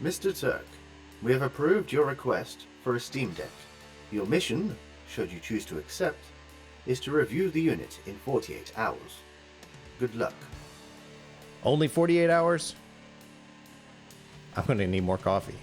Mr. Turk, we have approved your request for a Steam Deck. Your mission, should you choose to accept, is to review the unit in 48 hours. Good luck. Only 48 hours? I'm going to need more coffee.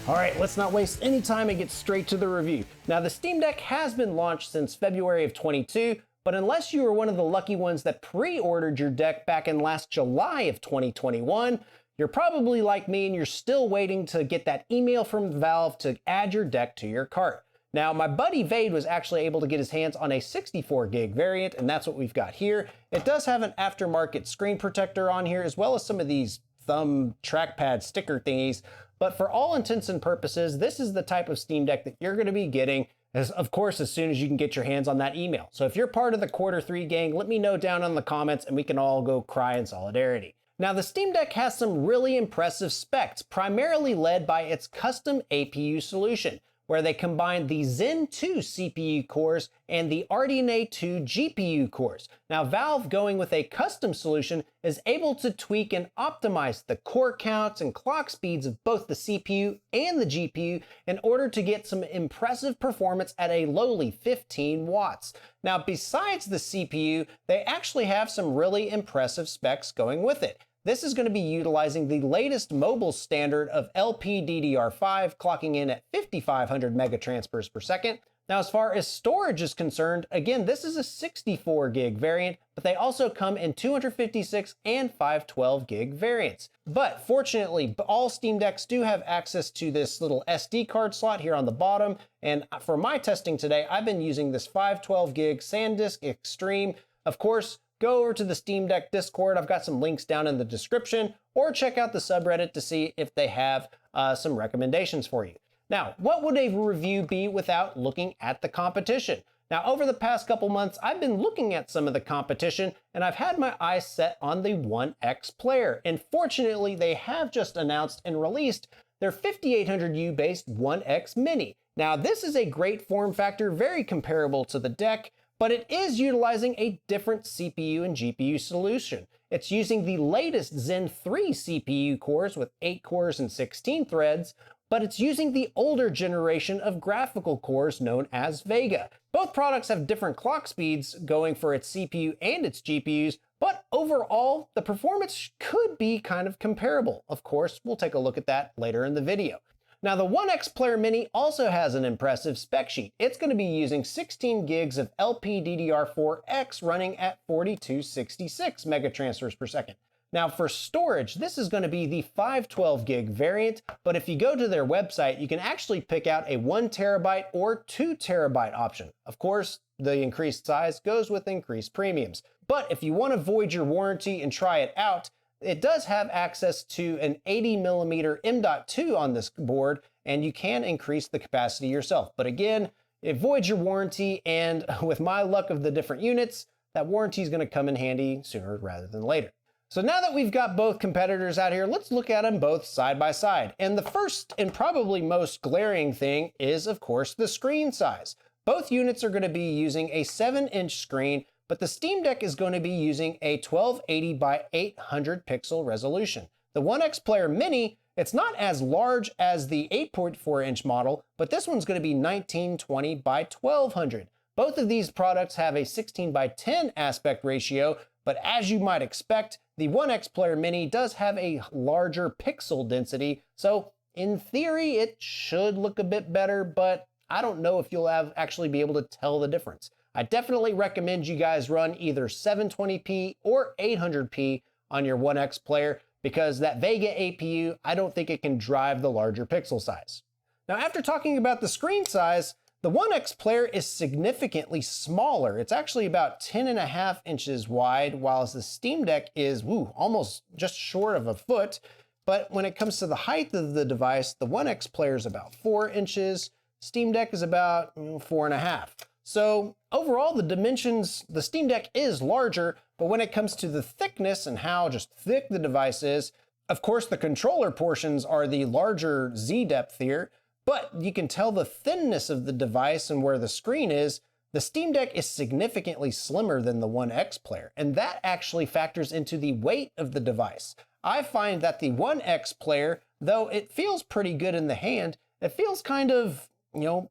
All right, let's not waste any time and get straight to the review. Now, the Steam Deck has been launched since February of 22, but unless you were one of the lucky ones that pre-ordered your deck back in last July of 2021, you're probably like me and you're still waiting to get that email from Valve to add your deck to your cart. Now, my buddy Vade was actually able to get his hands on a 64 gig variant, and that's what we've got here. It does have an aftermarket screen protector on here, as well as some of these thumb trackpad sticker thingies. But for all intents and purposes, this is the type of Steam Deck that you're going to be getting, of course, as soon as you can get your hands on that email. So if you're part of the Q3 gang, let me know down in the comments and we can all go cry in solidarity. Now, the Steam Deck has some really impressive specs, primarily led by its custom APU solution, where they combine the Zen 2 CPU cores and the RDNA 2 GPU cores. Now, Valve, going with a custom solution, is able to tweak and optimize the core counts and clock speeds of both the CPU and the GPU in order to get some impressive performance at a lowly 15 watts. Now, besides the CPU, they actually have some really impressive specs going with it. This is going to be utilizing the latest mobile standard of LPDDR5, clocking in at 5,500 megatransfers per second. Now, as far as storage is concerned, again, this is a 64 gig variant, but they also come in 256 and 512 gig variants. But fortunately, all Steam Decks do have access to this little SD card slot here on the bottom. And for my testing today, I've been using this 512 gig SanDisk Extreme. Of course, go over to the Steam Deck Discord. I've got some links down in the description, or check out the subreddit to see if they have some recommendations for you. Now, what would a review be without looking at the competition? Now, over the past couple months, I've been looking at some of the competition, and I've had my eyes set on the OneXPlayer. And fortunately, they have just announced and released their 5800U based OneX Mini. Now, this is a great form factor, very comparable to the deck, but it is utilizing a different CPU and GPU solution. It's using the latest Zen 3 CPU cores with 8 cores and 16 threads, but it's using the older generation of graphical cores known as Vega. Both products have different clock speeds going for its CPU and its GPUs, but overall, the performance could be kind of comparable. Of course, we'll take a look at that later in the video. Now, the OneXPlayer Mini also has an impressive spec sheet. It's going to be using 16 gigs of LPDDR4X running at 4266 megatransfers per second. Now, for storage, this is going to be the 512 gig variant, but if you go to their website, you can actually pick out a 1 terabyte or 2 terabyte option. Of course, the increased size goes with increased premiums. But if you want to void your warranty and try it out, it does have access to an 80mm M.2 on this board, and you can increase the capacity yourself. But again, it voids your warranty, and with my luck of the different units, that warranty is going to come in handy sooner rather than later. So now that we've got both competitors out here, let's look at them both side by side. And the first and probably most glaring thing is, of course, the screen size. Both units are going to be using a 7-inch screen, but the Steam Deck is going to be using a 1280 by 800 pixel resolution. The OneXPlayer Mini, it's not as large as the 8.4 inch model, but this one's going to be 1920 by 1200. Both of these products have a 16 by 10 aspect ratio, but as you might expect, the OneXPlayer Mini does have a larger pixel density, so in theory, it should look a bit better, but I don't know if you'll actually be able to tell the difference. I definitely recommend you guys run either 720p or 800p on your OneXPlayer because that Vega APU, I don't think it can drive the larger pixel size. Now, after talking about the screen size, the OneXPlayer is significantly smaller. It's actually about 10.5 inches wide, whilst the Steam Deck is almost just short of a foot. But when it comes to the height of the device, the OneXPlayer is about 4 inches, Steam Deck is about 4.5. So overall, the dimensions, the Steam Deck is larger, but when it comes to the thickness and how just thick the device is, of course, the controller portions are the larger Z depth here, but you can tell the thinness of the device and where the screen is. The Steam Deck is significantly slimmer than the One X Player, and that actually factors into the weight of the device. I find that the One X Player, though it feels pretty good in the hand, it feels kind of,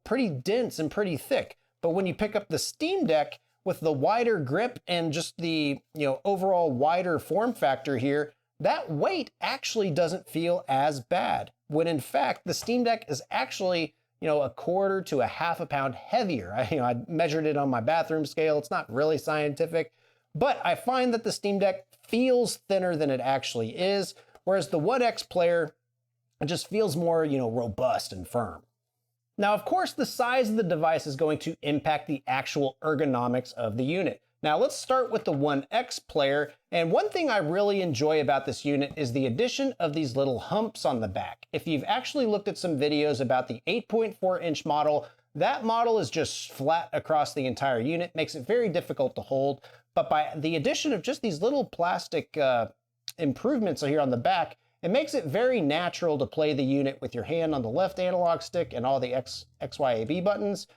pretty dense and pretty thick. But when you pick up the Steam Deck with the wider grip and just the, overall wider form factor here, that weight actually doesn't feel as bad. When in fact, the Steam Deck is actually, a quarter to a half a pound heavier. I measured it on my bathroom scale. It's not really scientific, but I find that the Steam Deck feels thinner than it actually is, whereas the One X Player, it just feels more, robust and firm. Now, of course, the size of the device is going to impact the actual ergonomics of the unit. Now, let's start with the One X Player. And one thing I really enjoy about this unit is the addition of these little humps on the back. If you've actually looked at some videos about the 8.4-inch model, that model is just flat across the entire unit, makes it very difficult to hold. But by the addition of just these little plastic improvements here on the back, it makes it very natural to play the unit with your hand on the left analog stick and all the X, Y, A, B buttons.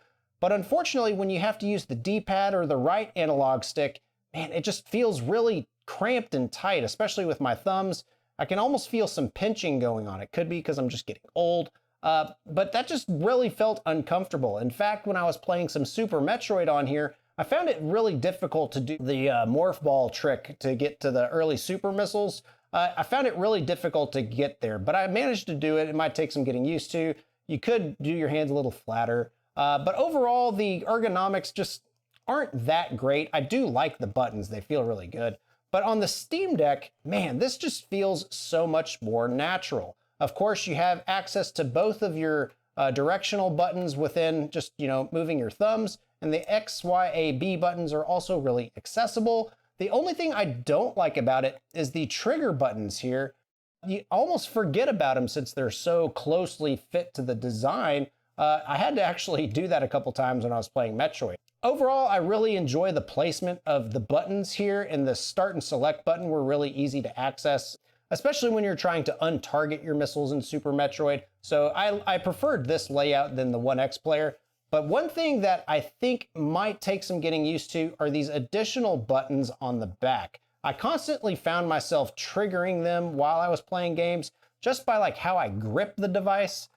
But unfortunately, when you have to use the D-pad or the right analog stick, man, it just feels really cramped and tight, especially with my thumbs. I can almost feel some pinching going on. It could be because I'm just getting old, but that just really felt uncomfortable. In fact, when I was playing some Super Metroid on here, I found it really difficult to do the morph ball trick to get to the early super missiles. I found it really difficult to get there, but I managed to do it. It might take some getting used to. You could do your hands a little flatter. But overall, the ergonomics just aren't that great. I do like the buttons. They feel really good. But on the Steam Deck, man, this just feels so much more natural. Of course, you have access to both of your directional buttons within just, moving your thumbs. And the X, Y, A, B buttons are also really accessible. The only thing I don't like about it is the trigger buttons here. You almost forget about them since they're so closely fit to the design. I had to actually do that a couple times when I was playing Metroid. Overall, I really enjoy the placement of the buttons here, and the start and select button were really easy to access, especially when you're trying to untarget your missiles in Super Metroid. So I preferred this layout than the One X Player. But one thing that I think might take some getting used to are these additional buttons on the back. I constantly found myself triggering them while I was playing games just by how I grip the device.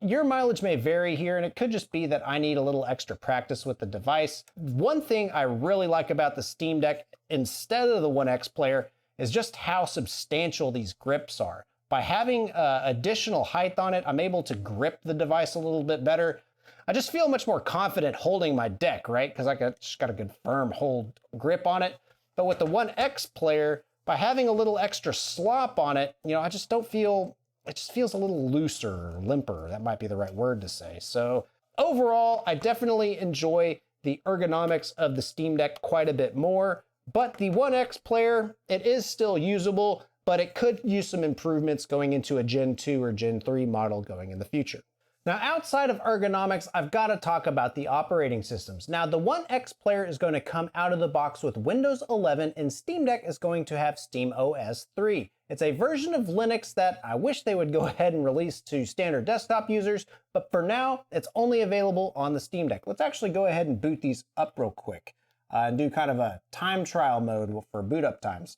Your mileage may vary here, and it could just be that I need a little extra practice with the device. One thing I really like about the Steam Deck instead of the One X Player is just how substantial these grips are. By having additional height on it, I'm able to grip the device a little bit better. I just feel much more confident holding my deck, right? Because just got a good firm hold grip on it. But with the One X Player, by having a little extra slop on it, I just don't feel, it just feels a little looser or limper. That might be the right word to say. So overall, I definitely enjoy the ergonomics of the Steam Deck quite a bit more. But the One X Player, it is still usable, but it could use some improvements going into a Gen 2 or Gen 3 model going in the future. Now, outside of ergonomics, I've got to talk about the operating systems. Now, the One X Player is going to come out of the box with Windows 11, and Steam Deck is going to have SteamOS 3. It's a version of Linux that I wish they would go ahead and release to standard desktop users, but for now, it's only available on the Steam Deck. Let's actually go ahead and boot these up real quick and do kind of a time trial mode for boot up times.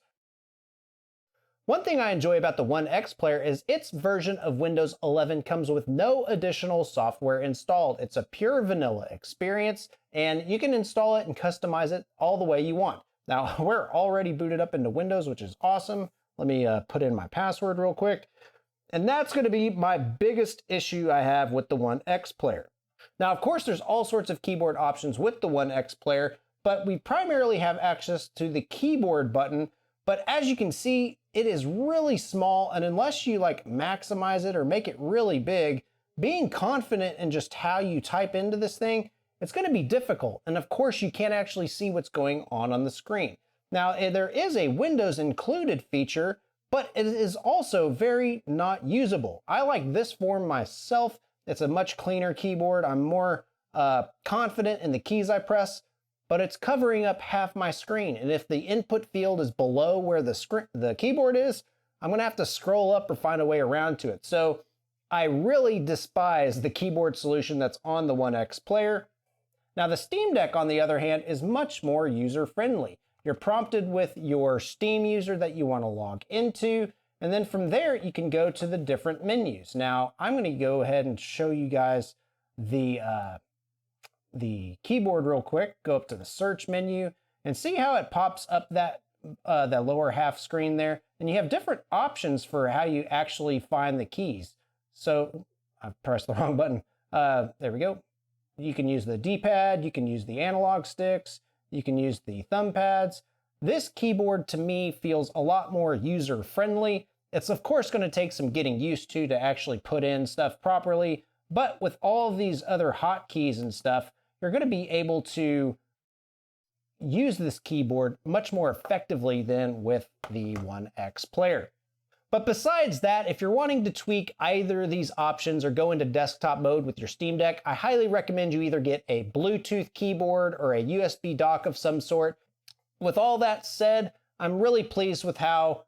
One thing I enjoy about the One X Player is its version of Windows 11 comes with no additional software installed. It's a pure vanilla experience, and you can install it and customize it all the way you want. Now, we're already booted up into Windows, which is awesome. Let me put in my password real quick. And that's going to be my biggest issue I have with the One X Player. Now, of course, there's all sorts of keyboard options with the One X Player, but we primarily have access to the keyboard button. But as you can see, it is really small, and unless you maximize it or make it really big, being confident in just how you type into this thing, it's going to be difficult. And of course, you can't actually see what's going on the screen. Now, there is a Windows included feature, but it is also very not usable. I like this form myself. It's a much cleaner keyboard. I'm more confident in the keys I press, but it's covering up half my screen. And if the input field is below where the keyboard is, I'm gonna have to scroll up or find a way around to it. So I really despise the keyboard solution that's on the One X Player. Now the Steam Deck, on the other hand, is much more user-friendly. You're prompted with your Steam user that you want to log into, and then from there you can go to the different menus. Now I'm going to go ahead and show you guys the keyboard real quick. Go up to the search menu and see how it pops up that lower half screen there. And you have different options for how you actually find the keys. So I pressed the wrong button. There we go. You can use the D-pad, you can use the analog sticks, you can use the thumb pads. This keyboard to me feels a lot more user-friendly. It's of course going to take some getting used to actually put in stuff properly, but with all of these other hotkeys and stuff, you're going to be able to use this keyboard much more effectively than with the OneXPlayer. But besides that, if you're wanting to tweak either of these options or go into desktop mode with your Steam Deck, I highly recommend you either get a Bluetooth keyboard or a USB dock of some sort. With all that said, I'm really pleased with how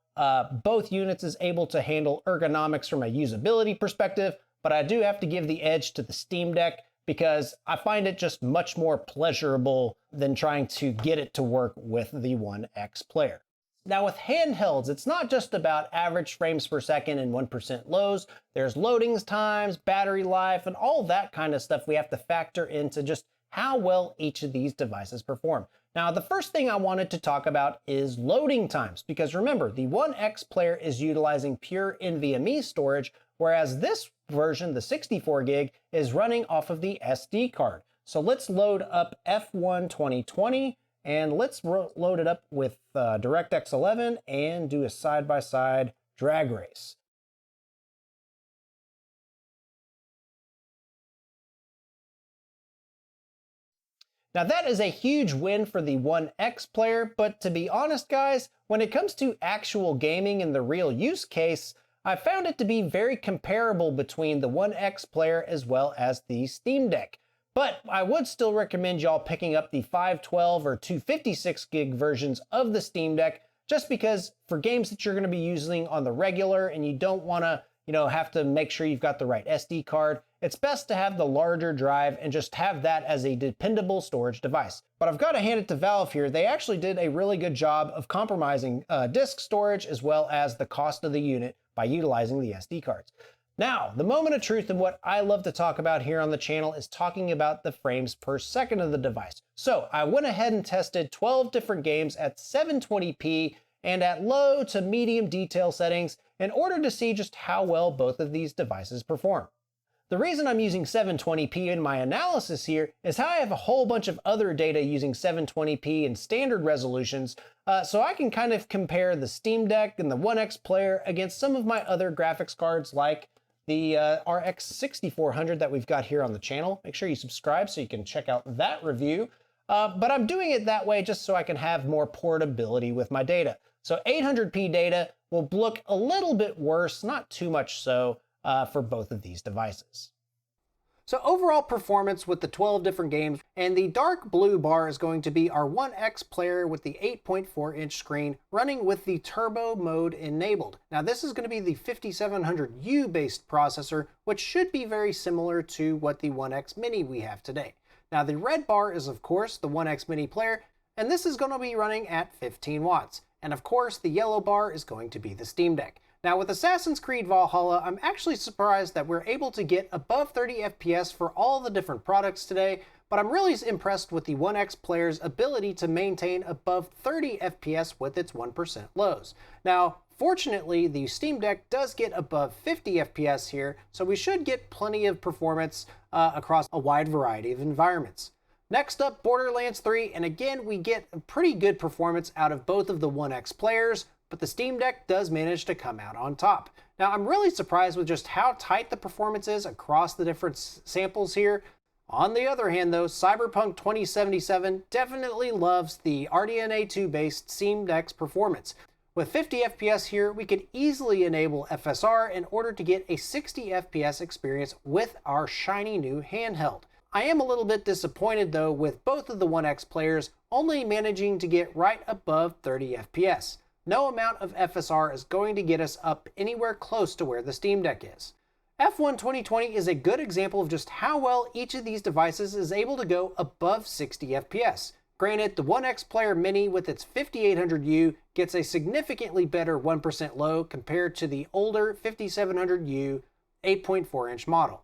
both units is able to handle ergonomics from a usability perspective, but I do have to give the edge to the Steam Deck because I find it just much more pleasurable than trying to get it to work with the OneXPlayer. Now with handhelds, it's not just about average frames per second and 1% lows. There's loading times, battery life, and all that kind of stuff we have to factor into just how well each of these devices perform. Now, the first thing I wanted to talk about is loading times, because remember, the OneXPlayer is utilizing pure NVMe storage, whereas this version, the 64 gig, is running off of the SD card. So let's load up F1 2020, and let's load it up with DirectX 11 and do a side-by-side drag race. Now that is a huge win for the OneXPlayer, but to be honest guys, when it comes to actual gaming in the real use case, I found it to be very comparable between the OneXPlayer as well as the Steam Deck. But I would still recommend y'all picking up the 512 or 256 gig versions of the Steam Deck, just because for games that you're going to be using on the regular and you don't want to, have to make sure you've got the right SD card, it's best to have the larger drive and just have that as a dependable storage device. But I've got to hand it to Valve here. They actually did a really good job of compromising disk storage as well as the cost of the unit by utilizing the SD cards. Now, the moment of truth and what I love to talk about here on the channel is talking about the frames per second of the device. So I went ahead and tested 12 different games at 720p and at low to medium detail settings in order to see just how well both of these devices perform. The reason I'm using 720p in my analysis here is how I have a whole bunch of other data using 720p and standard resolutions, so I can kind of compare the Steam Deck and the OneXPlayer against some of my other graphics cards like the RX 6400 that we've got here on the channel. Make sure you subscribe so you can check out that review. But I'm doing it that way just so I can have more portability with my data. So 800p data will look a little bit worse, not too much so, for both of these devices. So overall performance with the 12 different games, and the dark blue bar is going to be our OneXPlayer with the 8.4-inch screen running with the turbo mode enabled. Now this is going to be the 5700U based processor, which should be very similar to what the One X Mini we have today. Now the red bar is of course the One X Mini player, and this is going to be running at 15 watts. And of course the yellow bar is going to be the Steam Deck. Now with Assassin's Creed Valhalla, I'm actually surprised that we're able to get above 30 FPS for all the different products today, but I'm really impressed with the OneXPlayer's ability to maintain above 30 FPS with its 1% lows. Now, fortunately, the Steam Deck does get above 50 FPS here, so we should get plenty of performance across a wide variety of environments. Next up, Borderlands 3, and again, we get a pretty good performance out of both of the OneXPlayers, but the Steam Deck does manage to come out on top. Now, I'm really surprised with just how tight the performance is across the different samples here. On the other hand, though, Cyberpunk 2077 definitely loves the RDNA 2-based Steam Deck's performance. With 50 FPS here, we could easily enable FSR in order to get a 60 FPS experience with our shiny new handheld. I am a little bit disappointed though with both of the OneXPlayers only managing to get right above 30 FPS. No amount of FSR is going to get us up anywhere close to where the Steam Deck is. F1 2020 is a good example of just how well each of these devices is able to go above 60 FPS. Granted, the OneXPlayer Mini with its 5800U gets a significantly better 1% low compared to the older 5700U 8.4-inch model.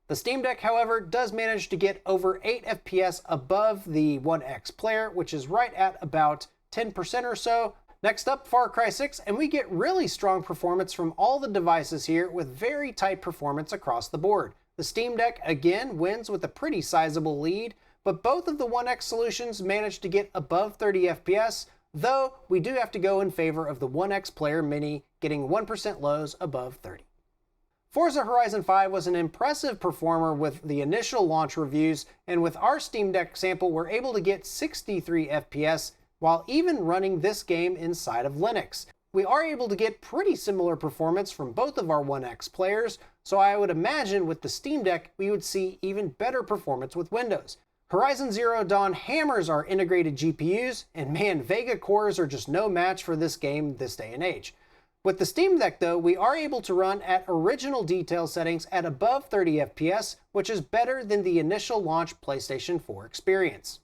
The Steam Deck, however, does manage to get over 8 FPS above the OneXPlayer, which is right at about 10% or so. Next up, Far Cry 6, and we get really strong performance from all the devices here with very tight performance across the board. The Steam Deck again wins with a pretty sizable lead, but both of the One X solutions manage to get above 30 FPS, though we do have to go in favor of the OneXPlayer Mini getting 1% lows above 30. Forza Horizon 5 was an impressive performer with the initial launch reviews, and with our Steam Deck sample we're able to get 63 FPS while even running this game inside of Linux. We are able to get pretty similar performance from both of our One X players, so I would imagine with the Steam Deck we would see even better performance with Windows. Horizon Zero Dawn hammers our integrated GPUs, and man, Vega cores are just no match for this game this day and age. With the Steam Deck though, we are able to run at original detail settings at above 30 FPS, which is better than the initial launch PlayStation 4 experience.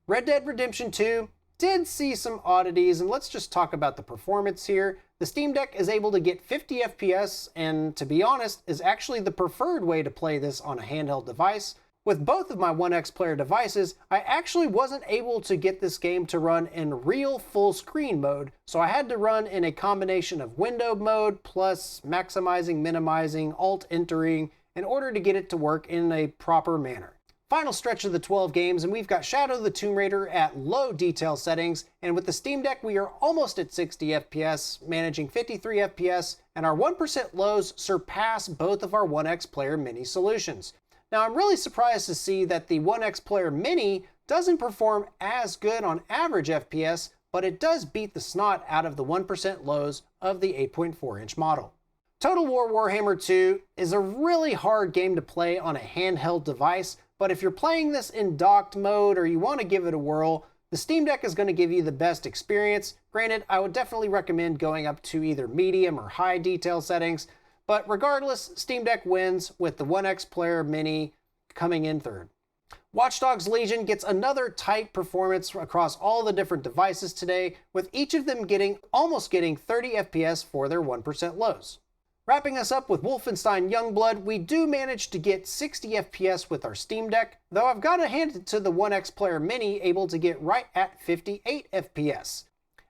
Red Dead Redemption 2 did see some oddities, and let's just talk about the performance here. The Steam Deck is able to get 50 FPS, and to be honest, is actually the preferred way to play this on a handheld device. With both of my OneXPlayer devices, I actually wasn't able to get this game to run in real full screen mode, so I had to run in a combination of window mode plus maximizing, minimizing, alt-entering in order to get it to work in a proper manner. Final stretch of the 12 games, and we've got Shadow of the Tomb Raider at low detail settings, and with the Steam Deck we are almost at 60 FPS, managing 53 FPS, and our 1% lows surpass both of our OneXPlayer Mini solutions. Now I'm really surprised to see that the OneXPlayer Mini doesn't perform as good on average FPS, but it does beat the snot out of the 1% lows of the 8.4-inch model. Total War Warhammer 2 is a really hard game to play on a handheld device, but if you're playing this in docked mode or you want to give it a whirl, the Steam Deck is going to give you the best experience. Granted, I would definitely recommend going up to either medium or high detail settings, but regardless, Steam Deck wins with the OneXPlayer Mini coming in third. Watch Dogs Legion gets another tight performance across all the different devices today, with each of them almost getting 30 FPS for their 1% lows. Wrapping us up with Wolfenstein Youngblood, we do manage to get 60 FPS with our Steam Deck, though I've got to hand it to the OneXPlayer Mini, able to get right at 58 FPS.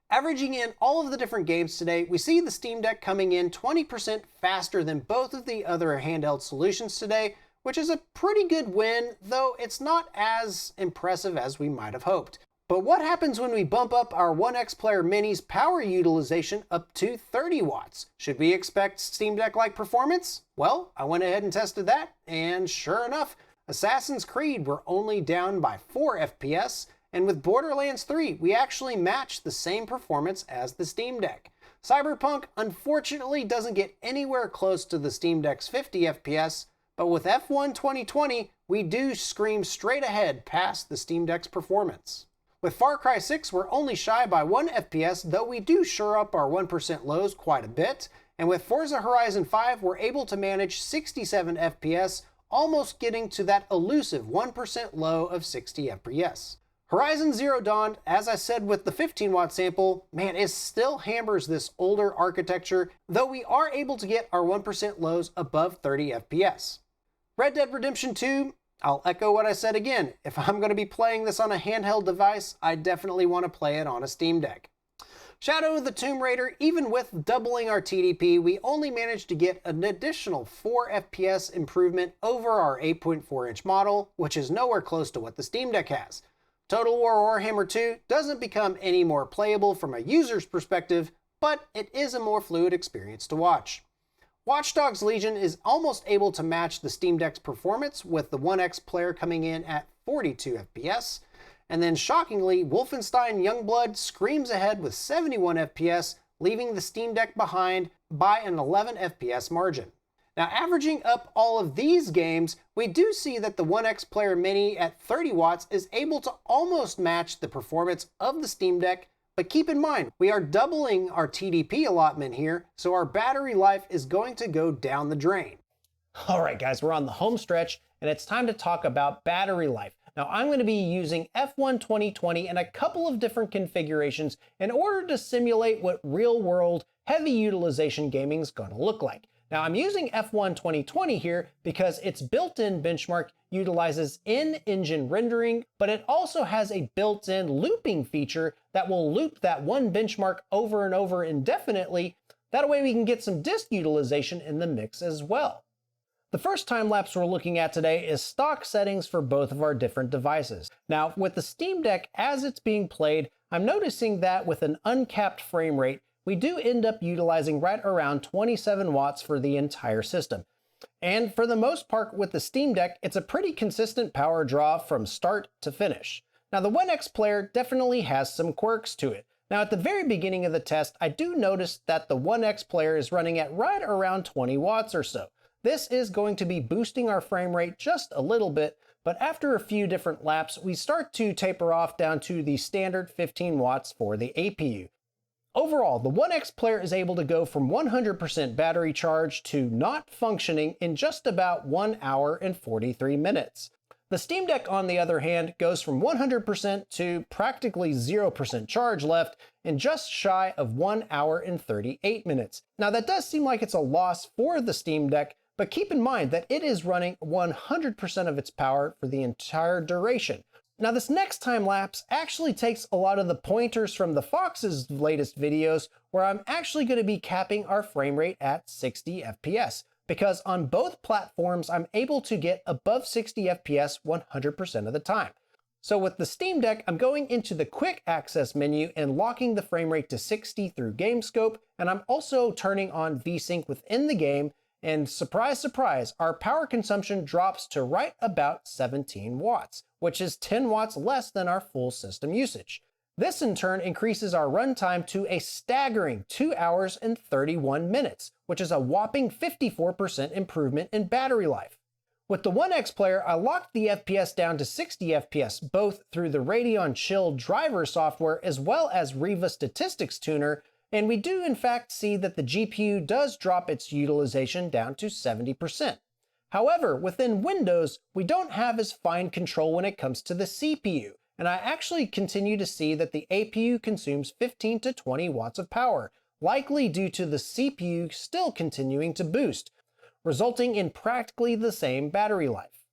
Averaging in all of the different games today, we see the Steam Deck coming in 20% faster than both of the other handheld solutions today, which is a pretty good win, though it's not as impressive as we might have hoped. But what happens when we bump up our OneXPlayer Mini's power utilization up to 30 watts? Should we expect Steam Deck-like performance? Well, I went ahead and tested that, and sure enough, Assassin's Creed were only down by 4 FPS, and with Borderlands 3, we actually matched the same performance as the Steam Deck. Cyberpunk, unfortunately, doesn't get anywhere close to the Steam Deck's 50 FPS, but with F1 2020, we do scream straight ahead past the Steam Deck's performance. With Far Cry 6, we're only shy by 1 FPS, though we do shore up our 1% lows quite a bit. And with Forza Horizon 5, we're able to manage 67 FPS, almost getting to that elusive 1% low of 60 FPS. Horizon Zero Dawn, as I said with the 15-watt sample, man, it still hammers this older architecture, though we are able to get our 1% lows above 30 FPS. Red Dead Redemption 2, I'll echo what I said again. If I'm going to be playing this on a handheld device, I definitely want to play it on a Steam Deck. Shadow of the Tomb Raider, even with doubling our TDP, we only managed to get an additional 4 FPS improvement over our 8.4-inch model, which is nowhere close to what the Steam Deck has. Total War Warhammer 2 doesn't become any more playable from a user's perspective, but it is a more fluid experience to watch. Watch Dogs Legion is almost able to match the Steam Deck's performance, with the OneXPlayer coming in at 42 FPS. And then shockingly, Wolfenstein Youngblood screams ahead with 71 FPS, leaving the Steam Deck behind by an 11 FPS margin. Now, averaging up all of these games, we do see that the OneXPlayer Mini at 30 watts is able to almost match the performance of the Steam Deck. But keep in mind, we are doubling our TDP allotment here, so our battery life is going to go down the drain. All right, guys, we're on the home stretch, and it's time to talk about battery life. Now, I'm going to be using F1 2020 in a couple of different configurations in order to simulate what real-world heavy utilization gaming is going to look like. Now, I'm using F1 2020 here because its built-in benchmark utilizes in-engine rendering, but it also has a built-in looping feature that will loop that one benchmark over and over indefinitely. That way we can get some disk utilization in the mix as well. The first time lapse we're looking at today is stock settings for both of our different devices. Now, with the Steam Deck as it's being played, I'm noticing that with an uncapped frame rate, we do end up utilizing right around 27 watts for the entire system. And for the most part with the Steam Deck, it's a pretty consistent power draw from start to finish. Now, the OneXPlayer definitely has some quirks to it. Now, at the very beginning of the test, I do notice that the OneXPlayer is running at right around 20 watts or so. This is going to be boosting our frame rate just a little bit, but after a few different laps, we start to taper off down to the standard 15 watts for the APU. Overall, the OneXPlayer is able to go from 100% battery charge to not functioning in just about 1 hour and 43 minutes. The Steam Deck, on the other hand, goes from 100% to practically 0% charge left in just shy of 1 hour and 38 minutes. Now, that does seem like it's a loss for the Steam Deck, but keep in mind that it is running 100% of its power for the entire duration. Now, this next time lapse actually takes a lot of the pointers from the Fox's latest videos, where I'm actually going to be capping our frame rate at 60 FPS, because on both platforms, I'm able to get above 60 FPS 100% of the time. So with the Steam Deck, I'm going into the quick access menu and locking the frame rate to 60 through GameScope, and I'm also turning on VSync within the game, and surprise, surprise, our power consumption drops to right about 17 watts, which is 10 watts less than our full system usage. This in turn increases our runtime to a staggering 2 hours and 31 minutes, which is a whopping 54% improvement in battery life. With the OneXPlayer, I locked the FPS down to 60 FPS, both through the Radeon Chill driver software as well as Riva Statistics Tuner, and we do in fact see that the GPU does drop its utilization down to 70%. However, within Windows, we don't have as fine control when it comes to the CPU, and I actually continue to see that the APU consumes 15 to 20 watts of power, likely due to the CPU still continuing to boost, resulting in practically the same battery life.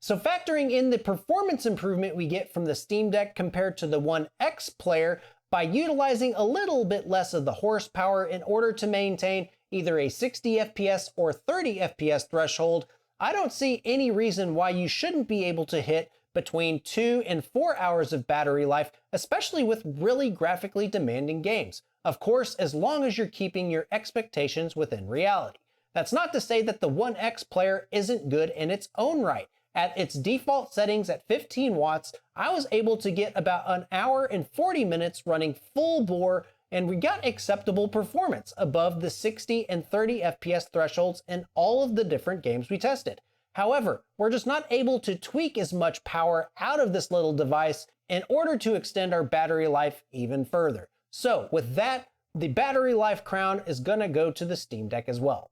So factoring in the performance improvement we get from the Steam Deck compared to the OneXPlayer, by utilizing a little bit less of the horsepower in order to maintain either a 60 FPS or 30 FPS threshold, I don't see any reason why you shouldn't be able to hit between 2 and 4 hours of battery life, especially with really graphically demanding games. Of course, as long as you're keeping your expectations within reality. That's not to say that the OneXPlayer isn't good in its own right. At its default settings at 15 watts, I was able to get about an hour and 40 minutes running full bore, and we got acceptable performance above the 60 and 30 FPS thresholds in all of the different games we tested. However, we're just not able to tweak as much power out of this little device in order to extend our battery life even further. So with that, the battery life crown is gonna go to the Steam Deck as well.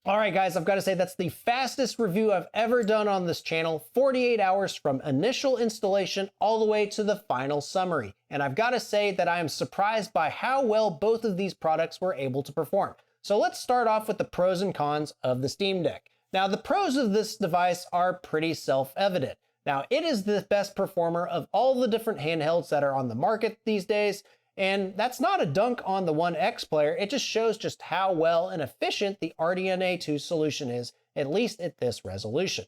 All right, guys, I've got to say that's the fastest review I've ever done on this channel, 48 hours from initial installation all the way to the final summary. And I've got to say that I am surprised by how well both of these products were able to perform. So let's start off with the pros and cons of the Steam Deck. Now, the pros of this device are pretty self-evident. Now, it is the best performer of all the different handhelds that are on the market these days. And that's not a dunk on the OneXPlayer, it just shows just how well and efficient the RDNA 2 solution is, at least at this resolution.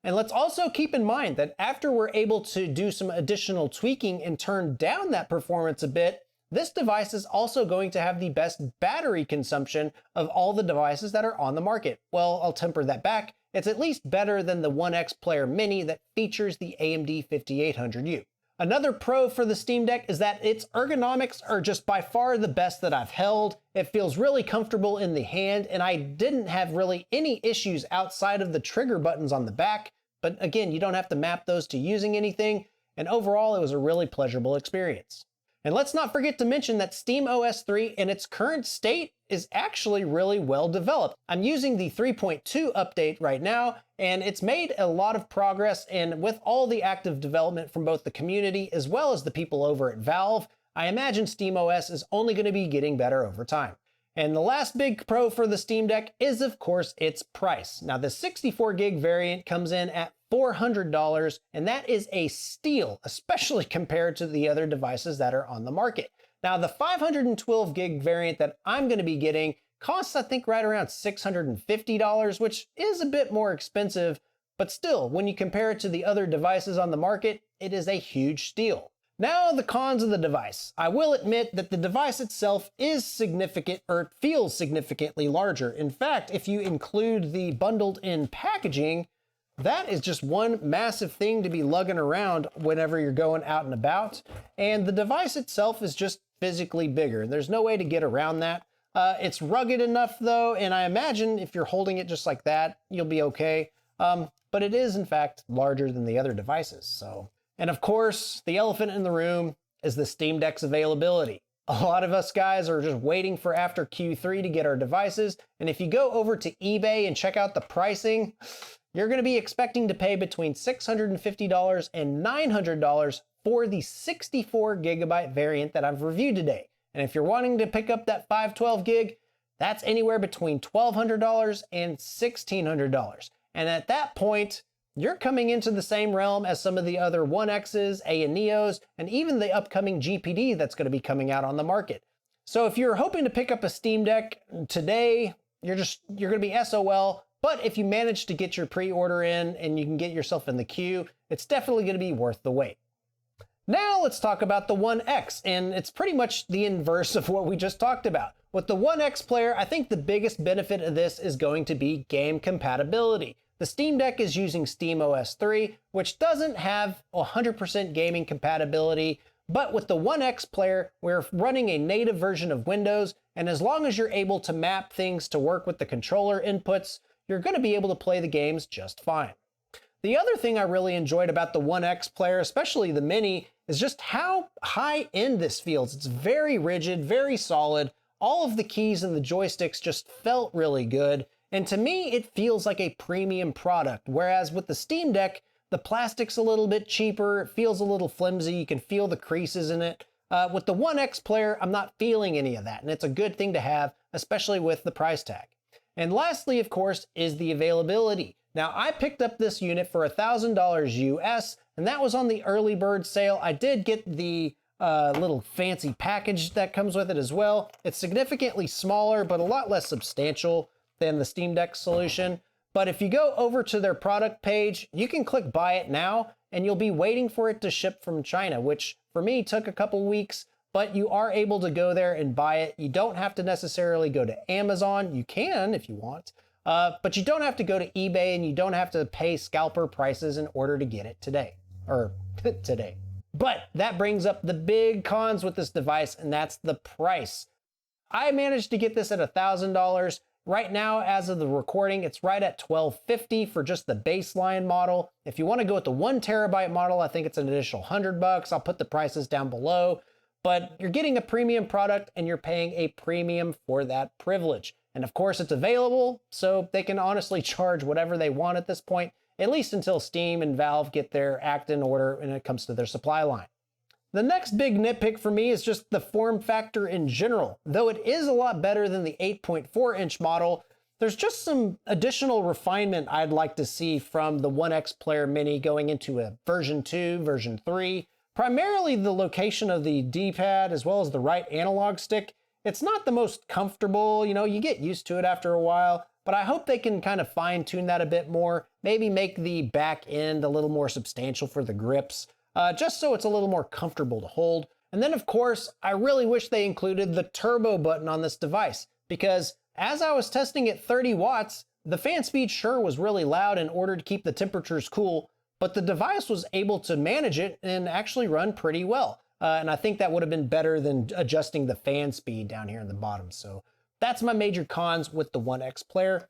And let's also keep in mind that after we're able to do some additional tweaking and turn down that performance a bit, this device is also going to have the best battery consumption of all the devices that are on the market. Well, I'll temper that back. It's at least better than the OneXPlayer Mini that features the AMD 5800U. Another pro for the Steam Deck is that its ergonomics are just by far the best that I've held. It feels really comfortable in the hand, and I didn't have really any issues outside of the trigger buttons on the back. But again, you don't have to map those to using anything, and overall it was a really pleasurable experience. And let's not forget to mention that SteamOS 3 in its current state is actually really well developed. I'm using the 3.2 update right now, and it's made a lot of progress, and with all the active development from both the community as well as the people over at Valve, I imagine SteamOS is only going to be getting better over time. And the last big pro for the Steam Deck is, of course, its price. Now, the 64 gig variant comes in at $400, and that is a steal, especially compared to the other devices that are on the market. Now, the 512 gig variant that I'm going to be getting costs, I think, right around $650, which is a bit more expensive, but still, when you compare it to the other devices on the market, it is a huge steal. Now, the cons of the device. I will admit that the device itself is significant, or feels significantly larger. In fact, if you include the bundled in packaging, that is just one massive thing to be lugging around whenever you're going out and about. And the device itself is just physically bigger. There's no way to get around that. It's rugged enough though, and I imagine if you're holding it just like that, you'll be okay. But it is in fact larger than the other devices, so. And of course, the elephant in the room is the Steam Deck's availability. A lot of us guys are just waiting for after Q3 to get our devices. And if you go over to eBay and check out the pricing, you're going to be expecting to pay between $650 and $900 for the 64 gigabyte variant that I've reviewed today. And if you're wanting to pick up that 512 gig, that's anywhere between $1,200 and $1,600. And at that point, you're coming into the same realm as some of the other 1Xs, A and Neos, and even the upcoming GPD that's going to be coming out on the market. So if you're hoping to pick up a Steam Deck today, you're going to be SOL. But if you manage to get your pre-order in and you can get yourself in the queue, it's definitely going to be worth the wait. Now let's talk about the One X, and it's pretty much the inverse of what we just talked about. With the OneXPlayer, I think the biggest benefit of this is going to be game compatibility. The Steam Deck is using SteamOS 3, which doesn't have 100% gaming compatibility, but with the OneXPlayer, we're running a native version of Windows, and as long as you're able to map things to work with the controller inputs, you're going to be able to play the games just fine. The other thing I really enjoyed about the OneXPlayer, especially the Mini, is just how high-end this feels. It's very rigid, very solid. All of the keys and the joysticks just felt really good. And to me, it feels like a premium product. Whereas with the Steam Deck, the plastic's a little bit cheaper. It feels a little flimsy. You can feel the creases in it. With the OneXPlayer, I'm not feeling any of that. And it's a good thing to have, especially with the price tag. And lastly, of course, is the availability. Now, I picked up this unit for $1,000 US, and that was on the early bird sale. I did get the little fancy package that comes with it as well. It's significantly smaller, but a lot less substantial than the Steam Deck solution. But if you go over to their product page, you can click buy it now, and you'll be waiting for it to ship from China, which for me took a couple weeks, but you are able to go there and buy it. You don't have to necessarily go to Amazon. You can if you want, but you don't have to go to eBay, and you don't have to pay scalper prices in order to get it today. But that brings up the big cons with this device, and that's the price. I managed to get this at $1,000. Right now, as of the recording, it's right at $1,250 for just the baseline model. If you want to go with the 1 terabyte model, I think it's an additional $100. I'll put the prices down below. But you're getting a premium product, and you're paying a premium for that privilege. And of course, it's available, so they can honestly charge whatever they want at this point, at least until Steam and Valve get their act in order when it comes to their supply line. The next big nitpick for me is just the form factor in general. Though it is a lot better than the 8.4-inch model, there's just some additional refinement I'd like to see from the OneXPlayer Mini going into a version 2, version 3. Primarily the location of the D-pad as well as the right analog stick. It's not the most comfortable, you get used to it after a while, but I hope they can kind of fine tune that a bit more, maybe make the back end a little more substantial for the grips, just so it's a little more comfortable to hold. And then of course, I really wish they included the turbo button on this device, because as I was testing at 30 watts, the fan speed sure was really loud in order to keep the temperatures cool, but the device was able to manage it and actually run pretty well. And I think that would have been better than adjusting the fan speed down here in the bottom. So that's my major cons with the OneXPlayer.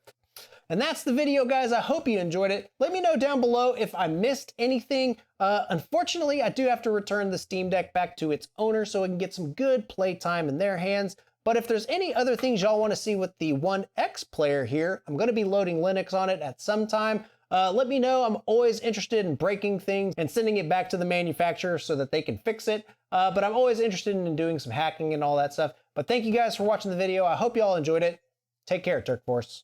And that's the video, guys. I hope you enjoyed it. Let me know down below if I missed anything. Unfortunately, I do have to return the Steam Deck back to its owner so it can get some good playtime in their hands. But if there's any other things y'all want to see with the One X player here, I'm going to be loading Linux on it at some time. Let me know. I'm always interested in breaking things and sending it back to the manufacturer so that they can fix it. But I'm always interested in doing some hacking and all that stuff. But thank you guys for watching the video. I hope y'all enjoyed it. Take care, Turk Force.